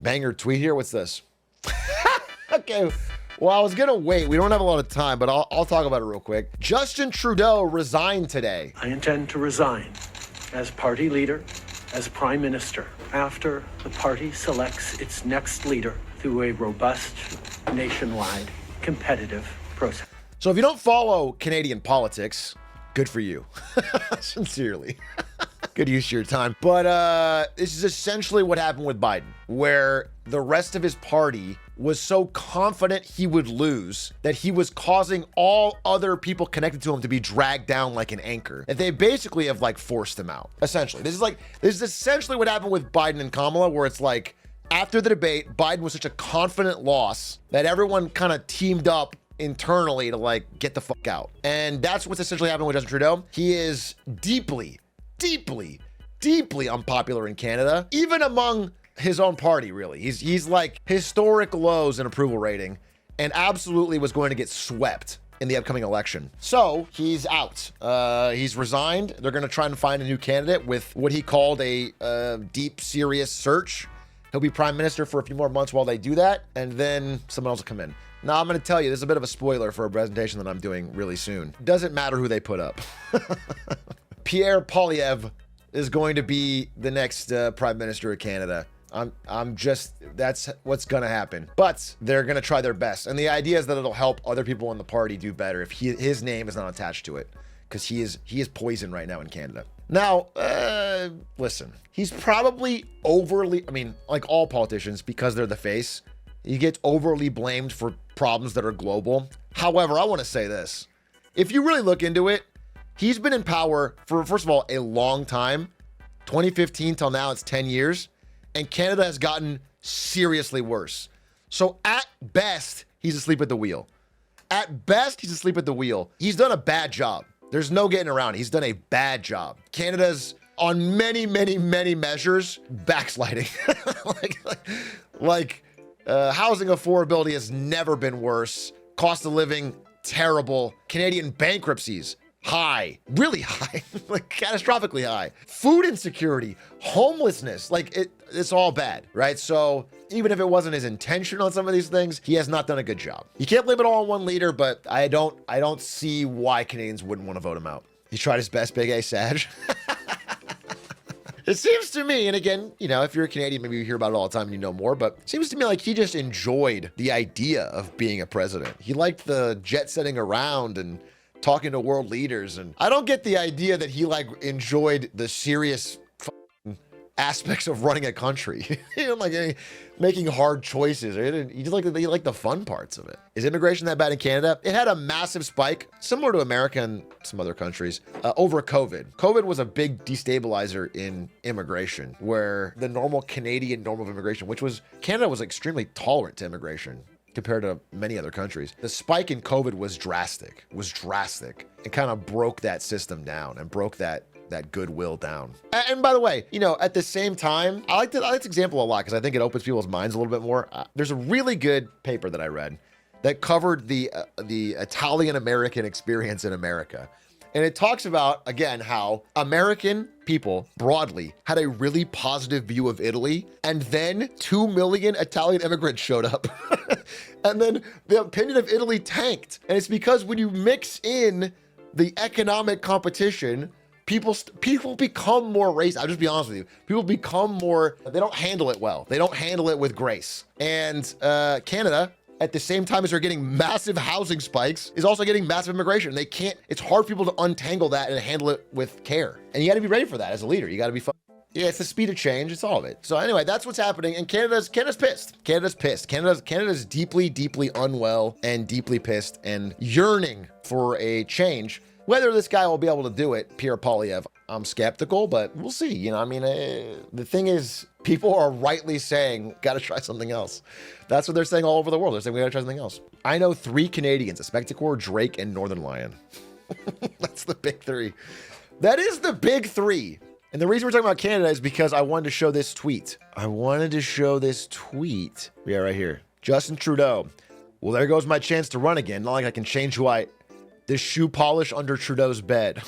Banger tweet here. What's this? Okay. Well, I was going to wait. We don't have a lot of time, but I'll talk about it real quick. Justin Trudeau resigned today. I intend to resign as party leader, as prime minister, after the party selects its next leader through a robust, nationwide, competitive process. So if you don't follow Canadian politics, good for you. Sincerely. Good use of your time. But this is essentially what happened with Biden, where the rest of his party was so confident he would lose that he was causing all other people connected to him to be dragged down like an anchor. And they basically have like forced him out. Essentially, this is essentially what happened with Biden and Kamala, where it's like after the debate, Biden was such a confident loss that everyone kind of teamed up internally to like get the fuck out. And that's what's essentially happening with Justin Trudeau. He is deeply unpopular in Canada, even among his own party, really. He's like historic lows in approval rating and absolutely was going to get swept in the upcoming election. So he's out. He's resigned. They're going to try and find a new candidate with what he called a deep, serious search. He'll be prime minister for a few more months while they do that, and then someone else will come in. Now, I'm going to tell you, this is a bit of a spoiler for a presentation that I'm doing really soon. Doesn't matter who they put up. Pierre Poilievre is going to be the next prime minister of Canada. That's what's going to happen. But they're going to try their best. And the idea is that it'll help other people in the party do better if his name is not attached to it. Because he is poison right now in Canada. Now, listen, he's probably overly, I mean, like all politicians, because they're the face, he gets overly blamed for problems that are global. However, I want to say this. If you really look into it, he's been in power for, first of all, a long time. 2015 till now, it's 10 years. And Canada has gotten seriously worse. So at best, he's asleep at the wheel. At best, he's asleep at the wheel. He's done a bad job. There's no getting around it. He's done a bad job. Canada's on many measures backsliding. Housing affordability has never been worse. Cost of living, terrible. Canadian bankruptcies, high, really high, like catastrophically high. Food insecurity, homelessness, like it's all bad, right? So even if it wasn't his intention on some of these things, he has not done a good job. You can't blame it all on one leader, but I don't see why Canadians wouldn't want to vote him out. He tried his best, big A Sag. It seems to me, and again, you know, if you're a Canadian, maybe you hear about it all the time and you know more, but it seems to me like he just enjoyed the idea of being a president. He liked the jet setting around and talking to world leaders. And I don't get the idea that he like enjoyed the serious aspects of running a country. You know, like making hard choices. He liked the fun parts of it. Is immigration that bad in Canada? It had a massive spike, similar to America and some other countries, over COVID. COVID was a big destabilizer in immigration, where the normal Canadian norm of immigration, which was Canada was extremely tolerant to immigration compared to many other countries. The spike in COVID was drastic. It kind of broke that system down and broke that goodwill down. And by the way, you know, at the same time, I like this example a lot because I think it opens people's minds a little bit more. There's a really good paper that I read that covered the Italian-American experience in America. And it talks about, again, how American people broadly had a really positive view of Italy, and then 2 million Italian immigrants showed up. And then the opinion of Italy tanked. And it's because when you mix in the economic competition, people become more racist. I'll just be honest with you. People become more, they don't handle it well. They don't handle it with grace. And Canada, at the same time as they're getting massive housing spikes, is also getting massive immigration. They can't, it's hard for people to untangle that and handle it with care. And you got to be ready for that as a leader. You got to be yeah, it's the speed of change. It's all of it. So anyway, that's what's happening. And Canada's pissed. Canada's deeply unwell and deeply pissed and yearning for a change. Whether this guy will be able to do it, Pierre Poilievre, I'm skeptical, but we'll see. You know, I mean, the thing is, people are rightly saying, got to try something else. That's what they're saying all over the world. They're saying we got to try something else. I know 3 Canadians, a Spectacor, Drake, and Northern Lion. That's the big 3. That is the big 3. And the reason we're talking about Canada is because I wanted to show this tweet. Yeah, right here. Justin Trudeau. Well, there goes my chance to run again. Not like I can change who this shoe polish under Trudeau's bed.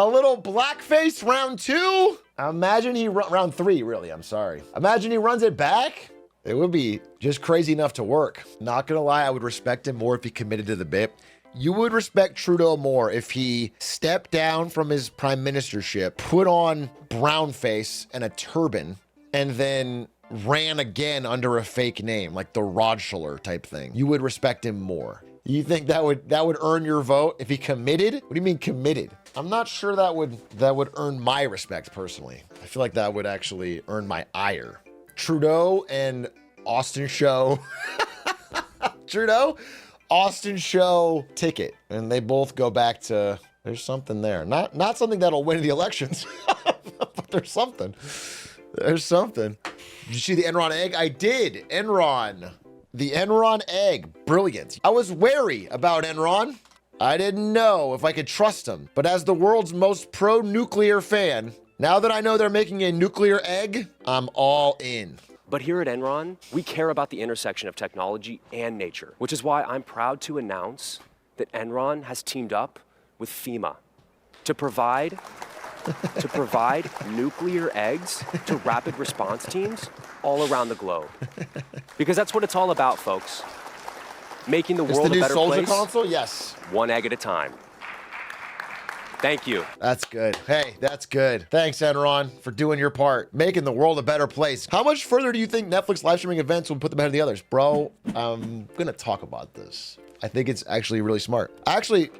A little blackface round 2. Imagine round 3, really, I'm sorry. Imagine he runs it back. It would be just crazy enough to work. Not gonna lie, I would respect him more if he committed to the bit. You would respect Trudeau more if he stepped down from his prime ministership, put on brown face and a turban, and then ran again under a fake name, like the Rodschuller type thing. You would respect him more. You think that would earn your vote if he committed? What do you mean committed? I'm not sure that would earn my respect personally. I feel like that would actually earn my ire. Trudeau and Austin show. Trudeau, Austin show ticket, and they both go back to. There's something there. Not something that'll win the elections, but there's something. There's something. Did you see the Enron egg? I did. Enron. The Enron egg. Brilliant. I was wary about Enron. I didn't know if I could trust them. But as the world's most pro-nuclear fan, now that I know they're making a nuclear egg, I'm all in. But here at Enron, we care about the intersection of technology and nature, which is why I'm proud to announce that Enron has teamed up with FEMA to provide nuclear eggs to rapid response teams all around the globe. Because that's what it's all about, folks. Making the world a better place. Console? Yes. One egg at a time. Thank you. That's good. Hey, that's good. Thanks, Enron, for doing your part, making the world a better place. How much further do you think Netflix live streaming events will put them ahead of the others? Bro, I'm gonna talk about this. I think it's actually really smart. Actually,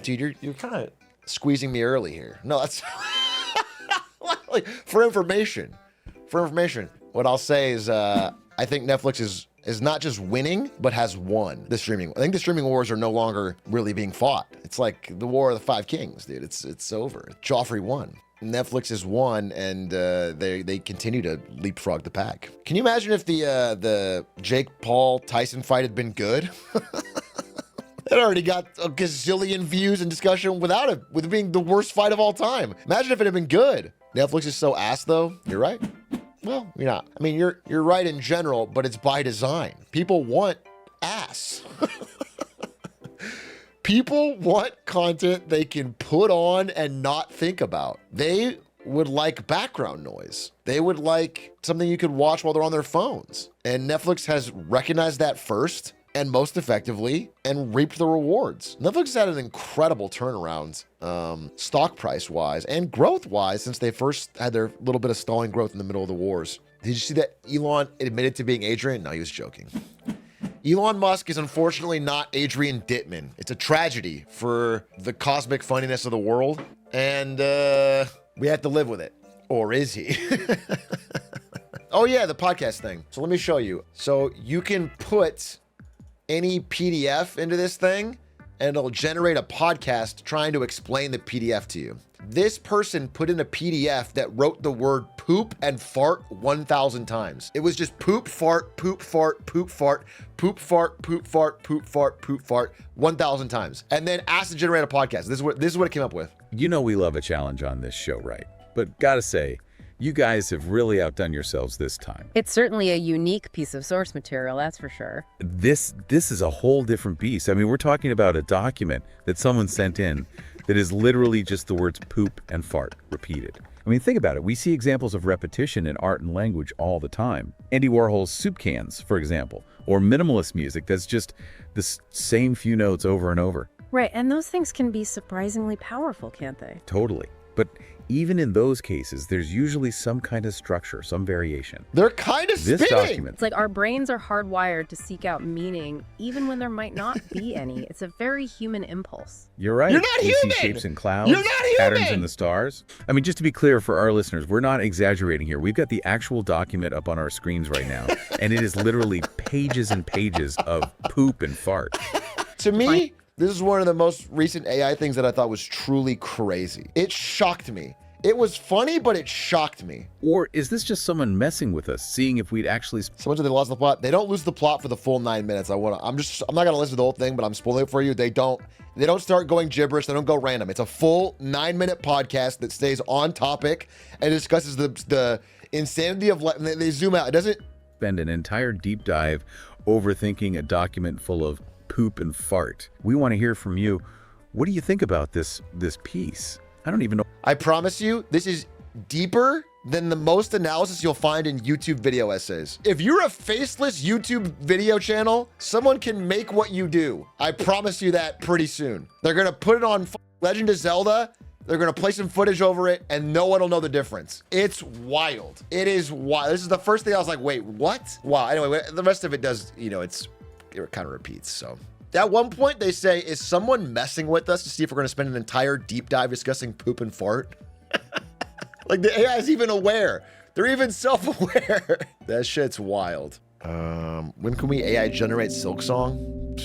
dude, you're kind of squeezing me early here. No, that's like, for information. What I'll say is I think Netflix is not just winning, but has won the streaming. I think the streaming wars are no longer really being fought. It's like the War of the Five Kings, dude. It's over. Joffrey won. Netflix has won, and they continue to leapfrog the pack. Can you imagine if the Jake Paul Tyson fight had been good? It already got a gazillion views and discussion with it being the worst fight of all time. Imagine if it had been good. Netflix is so ass, though. You're right. Well, you're not. I mean, you're right in general, but it's by design. People want ass. People want content they can put on and not think about. They would like background noise. They would like something you could watch while they're on their phones. And Netflix has recognized that first and most effectively and reaped the rewards. Netflix has had an incredible turnaround, stock price wise and growth wise, since they first had their little bit of stalling growth in the middle of the wars. Did you see that Elon admitted to being Adrian? No, he was joking. Elon Musk is unfortunately not Adrian Dittman. It's a tragedy for the cosmic funniness of the world, and we have to live with it. Or is he? Oh yeah, the podcast thing. So let me show you. So you can put any PDF into this thing, and it'll generate a podcast trying to explain the PDF to you. This person put in a PDF that wrote the word poop and fart 1,000 times. It was just poop, fart, poop, fart, poop, fart, poop, fart, poop, fart, poop, fart, poop, fart 1,000 times. And then asked to generate a podcast. This is what it came up with. You know we love a challenge on this show, right? But gotta say, you guys have really outdone yourselves this time. It's certainly a unique piece of source material, that's for sure. This is a whole different beast. I mean, we're talking about a document that someone sent in that is literally just the words poop and fart repeated. I mean, think about it. We see examples of repetition in art and language all the time. Andy Warhol's soup cans, for example, or minimalist music that's just the same few notes over and over. Right, and those things can be surprisingly powerful, can't they? Totally. But even in those cases, there's usually some kind of structure, some variation. They're kind of spinning. This document. It's like our brains are hardwired to seek out meaning, even when there might not be any. It's a very human impulse. You're right. You're not we human. See shapes in clouds, You're not human. Patterns in the stars. I mean, just to be clear for our listeners, we're not exaggerating here. We've got the actual document up on our screens right now, and it is literally pages and pages of poop and fart. To me, this is one of the most recent AI things that I thought was truly crazy. It shocked me. It was funny, but it shocked me. Or is this just someone messing with us, seeing if we'd actually... Someone said they lost the plot. They don't lose the plot for the full 9 minutes. I'm not gonna listen to the whole thing, but I'm spoiling it for you. They don't start going gibberish. They don't go random. It's a full 9-minute podcast that stays on topic and discusses the insanity of life. They zoom out. It doesn't... Spend an entire deep dive overthinking a document full of poop and fart. We want to hear from you. What do you think about this piece? I don't even know. I promise you, this is deeper than the most analysis you'll find in YouTube video essays. If you're a faceless YouTube video channel, someone can make what you do. I promise you that pretty soon. They're gonna put it on Legend of Zelda, they're gonna play some footage over it, and no one will know the difference. It's wild. It is wild. This is the first thing I was like, wait, what? Wow, anyway, the rest of it does, you know, it kind of repeats, so. At one point, they say, is someone messing with us to see if we're gonna spend an entire deep dive discussing poop and fart? Like the AI is even aware. They're even self-aware. That shit's wild. When can we AI generate Silk Song?